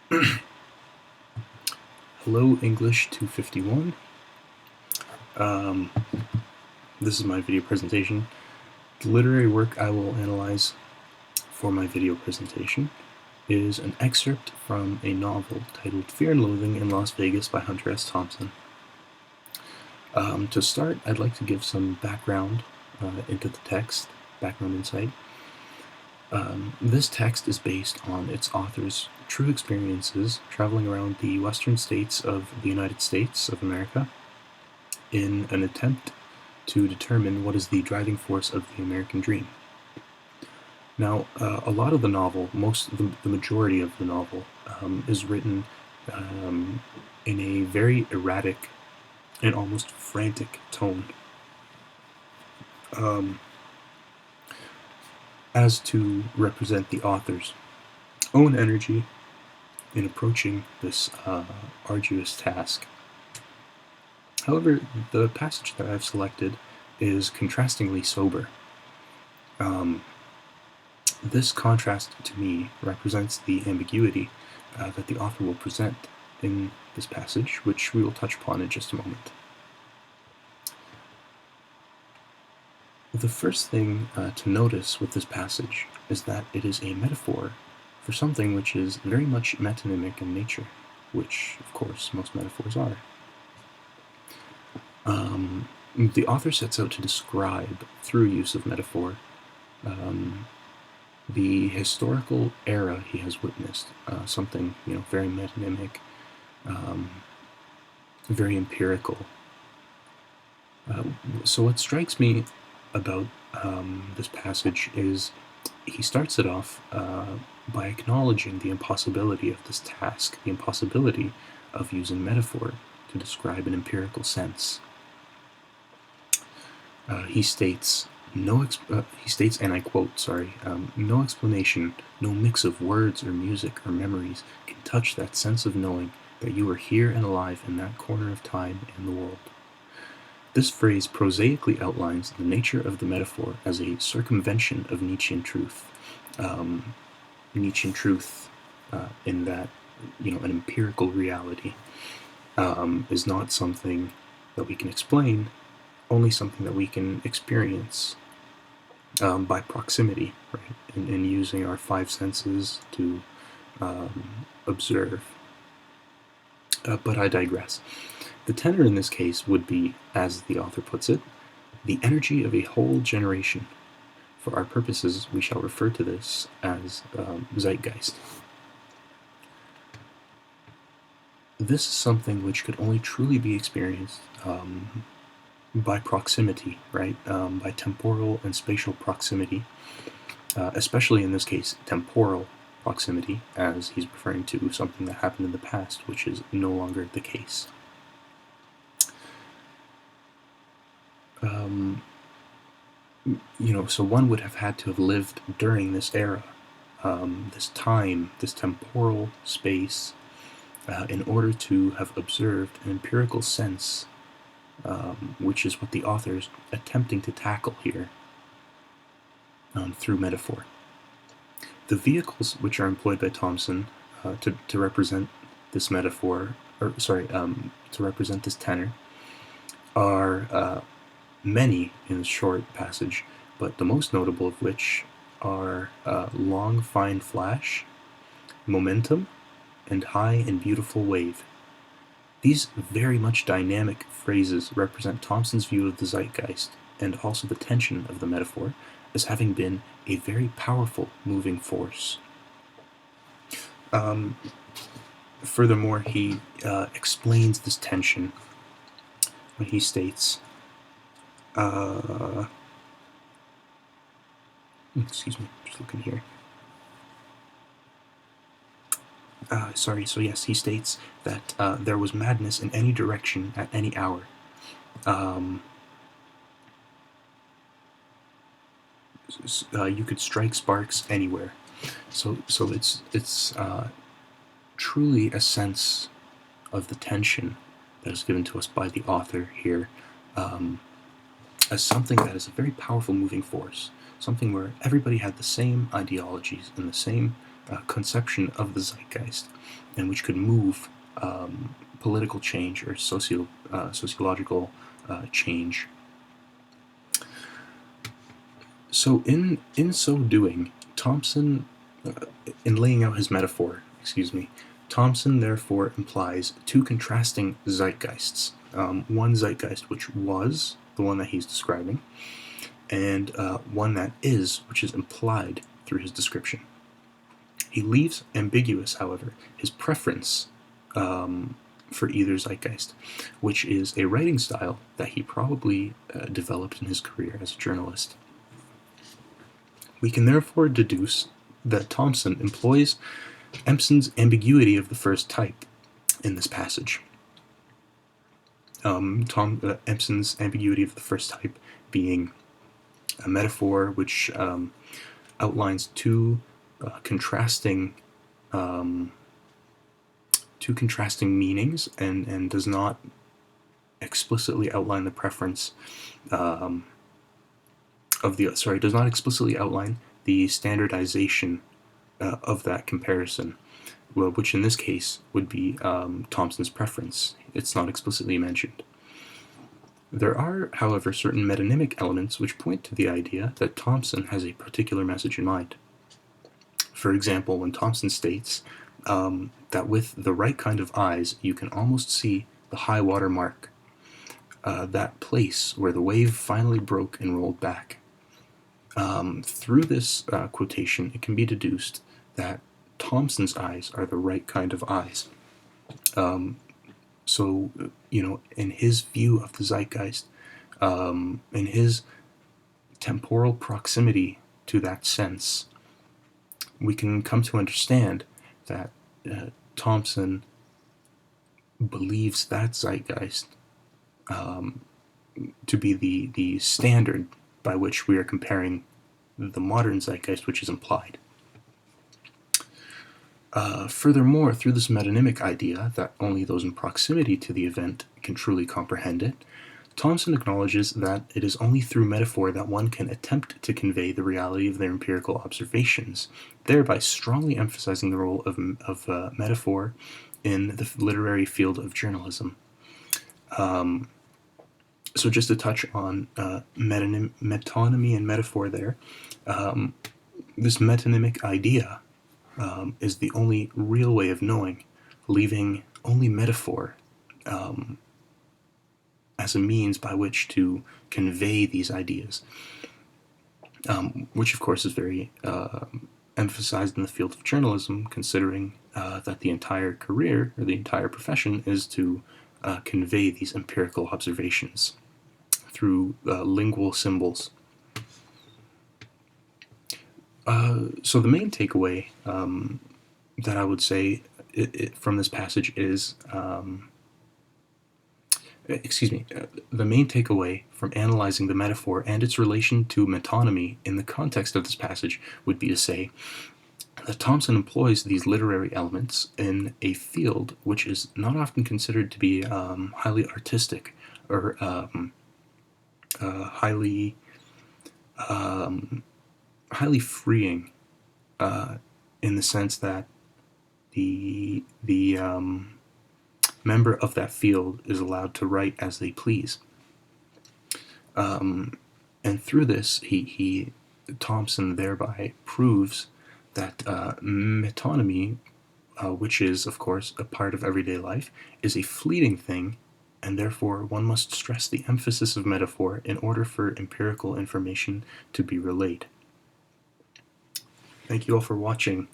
Hello, English 251. This is my video presentation. The literary work I will analyze for my video presentation is an excerpt from a novel titled Fear and Loathing in Las Vegas by Hunter S. Thompson. To start, I'd like to give some background into the text, background insight. This text is based on its author's true experiences traveling around the western states of the United States of America in an attempt to determine what is the driving force of the American dream. Now, a lot of the novel, the majority of the novel, is written in a very erratic and almost frantic tone. As to represent the author's own energy in approaching this arduous task. However, the passage that I've selected is contrastingly sober. This contrast to me represents the ambiguity that the author will present in this passage, which we will touch upon in just a moment. The first thing to notice with this passage is that it is a metaphor for something which is very much metonymic in nature, which, of course, most metaphors are. The author sets out to describe, through use of metaphor, the historical era he has witnessed, something very metonymic, very empirical. So what strikes me about this passage is he starts it off by acknowledging the impossibility of this task, the impossibility of using metaphor to describe an empirical sense. He states, and I quote, no explanation, no mix of words or music or memories can touch that sense of knowing that you are here and alive in that corner of time and the world. This phrase prosaically outlines the nature of the metaphor as a circumvention of Nietzschean truth. Nietzschean truth in that, an empirical reality is not something that we can explain, only something that we can experience by proximity, right? And using our five senses to observe. But I digress. The tenor in this case would be, as the author puts it, the energy of a whole generation. For our purposes, we shall refer to this as zeitgeist. This is something which could only truly be experienced by proximity, right? By temporal and spatial proximity, especially in this case, temporal proximity, as he's referring to something that happened in the past, which is no longer the case. So one would have had to have lived during this era, this time, this temporal space, in order to have observed an empirical sense, which is what the author is attempting to tackle here through metaphor. The vehicles which are employed by Thompson to represent this metaphor, to represent this tenor, are many in this short passage, but the most notable of which are long, fine flash, momentum, and high and beautiful wave. These very much dynamic phrases represent Thompson's view of the zeitgeist and also the tension of the metaphor as having been a very powerful moving force. Furthermore, he explains this tension when he states, excuse me, just looking here. So yes, he states that there was madness in any direction at any hour. You could strike sparks anywhere. So it's truly a sense of the tension that is given to us by the author here, as something that is a very powerful moving force, something where everybody had the same ideologies and the same conception of the zeitgeist, and which could move political change or sociological change. So in so doing, Thomson, in laying out his metaphor, Thomson therefore implies two contrasting zeitgeists. One zeitgeist which was the one that he's describing, and one that is, which is implied through his description. He leaves ambiguous, however, his preference for either zeitgeist, which is a writing style that he probably developed in his career as a journalist. We can therefore deduce that Thomson employs Empson's ambiguity of the first type in this passage. Empson's ambiguity of the first type being a metaphor which outlines two contrasting meanings and does not explicitly outline the preference does not explicitly outline the standardization of that comparison, which in this case would be Thomson's preference. It's not explicitly mentioned. There are, however, certain metonymic elements which point to the idea that Thomson has a particular message in mind. For example, when Thomson states that with the right kind of eyes you can almost see the high water mark, that place where the wave finally broke and rolled back. Through this quotation, it can be deduced that Thomson's eyes are the right kind of eyes. So, in his view of the zeitgeist, in his temporal proximity to that sense, we can come to understand that Thomson believes that zeitgeist to be the standard by which we are comparing the modern zeitgeist, which is implied. Furthermore, through this metonymic idea that only those in proximity to the event can truly comprehend it, Thomson acknowledges that it is only through metaphor that one can attempt to convey the reality of their empirical observations, thereby strongly emphasizing the role of metaphor in the literary field of journalism. So just to touch on metonymy and metaphor there, this metonymic idea is the only real way of knowing, leaving only metaphor as a means by which to convey these ideas, which of course is very emphasized in the field of journalism, considering that the entire career or the entire profession is to convey these empirical observations through lingual symbols. So the main takeaway that I would say from this passage is, the main takeaway from analyzing the metaphor and its relation to metonymy in the context of this passage would be to say that Thomson employs these literary elements in a field which is not often considered to be highly artistic or highly freeing, in the sense that the member of that field is allowed to write as they please. And through this, Thomson thereby proves that metonymy, which is, of course, a part of everyday life, is a fleeting thing, and therefore one must stress the emphasis of metaphor in order for empirical information to be relayed. Thank you all for watching.